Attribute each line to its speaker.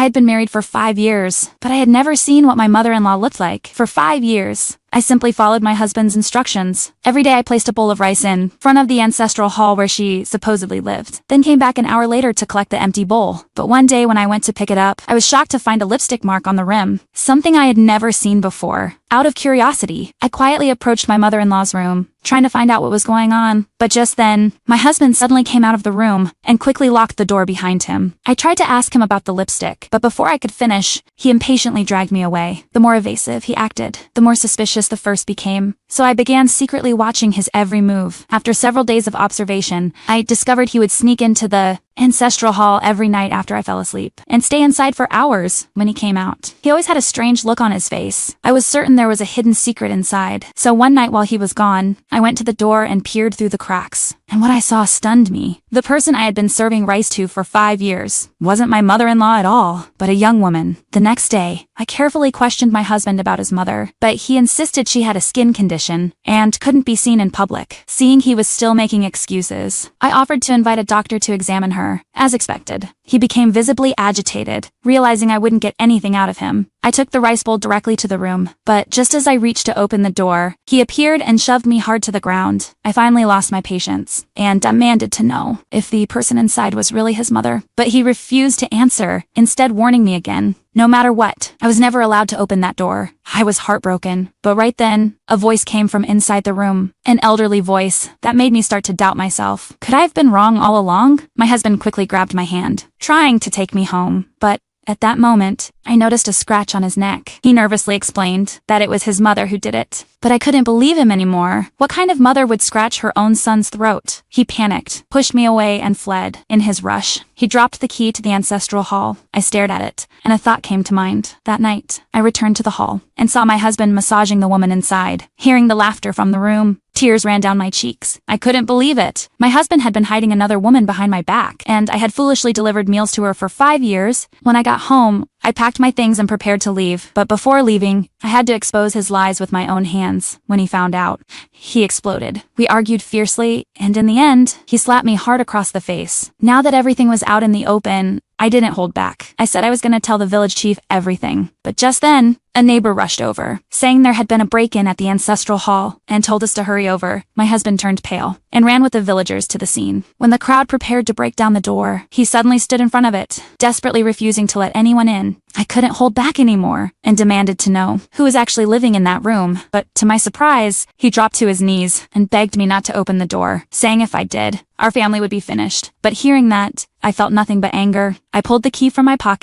Speaker 1: had been married for 5 years, but I had never seen what my mother-in-law looked like. For 5 years, I simply followed my husband's instructions. Every day I placed a bowl of rice in front of the ancestral hall where she supposedly lived, then came back an hour later to collect the empty bowl. But one day when I went to pick it up, I was shocked to find a lipstick mark on the rim, something I had never seen before. Out of curiosity, I quietly approached my mother-in-law's room, trying to find out what was going on. But just then, my husband suddenly came out of the room and quickly locked the door behind him. I tried to ask him about the lipstick, but before I could finish, he impatiently dragged me away. The more evasive he acted, the more suspicious the first became. So I began secretly watching his every move. After several days of observation, I discovered he would sneak into the ancestral hall every night after I fell asleep, and stay inside for hours when he came out. He always had a strange look on his face. I was certain there was a hidden secret inside. So one night while he was gone, I went to the door and peered through the cracks. And what I saw stunned me. The person I had been serving rice to for 5 years wasn't my mother-in-law at all, but a young woman. The next day, I carefully questioned my husband about his mother, but he insisted she had a skin condition and couldn't be seen in public. Seeing he was still making excuses, I offered to invite a doctor to examine her. As expected, he became visibly agitated, realizing I wouldn't get anything out of him. I took the rice bowl directly to the room, but just as I reached to open the door, he appeared and shoved me hard to the ground. I finally lost my patience and demanded to know if the person inside was really his mother, but he refused to answer, instead warning me again. No matter what, I was never allowed to open that door. I was heartbroken, but right then, a voice came from inside the room, an elderly voice that made me start to doubt myself. Could I have been wrong all along? My husband quickly grabbed my hand, trying to take me home, but at that moment, I noticed a scratch on his neck. He nervously explained that it was his mother who did it. But I couldn't believe him anymore. What kind of mother would scratch her own son's throat? He panicked, pushed me away, and fled. In his rush, he dropped the key to the ancestral hall. I stared at it, and a thought came to mind. That night, I returned to the hall and saw my husband massaging the woman inside. Hearing the laughter from the room, tears ran down my cheeks. I couldn't believe it. My husband had been hiding another woman behind my back, and I had foolishly delivered meals to her for 5 years. When I got home, I packed my things and prepared to leave, but before leaving, I had to expose his lies with my own hands. When he found out, he exploded. We argued fiercely, and in the end, he slapped me hard across the face. Now that everything was out in the open, I didn't hold back. I said I was going to tell the village chief everything. But just then, a neighbor rushed over, saying there had been a break-in at the ancestral hall, and told us to hurry over. My husband turned pale and ran with the villagers to the scene. When the crowd prepared to break down the door, he suddenly stood in front of it, desperately refusing to let anyone in. I couldn't hold back anymore and demanded to know who was actually living in that room. But to my surprise, he dropped to his knees and begged me not to open the door, saying if I did, our family would be finished. But hearing that, I felt nothing but anger. I pulled the key from my pocket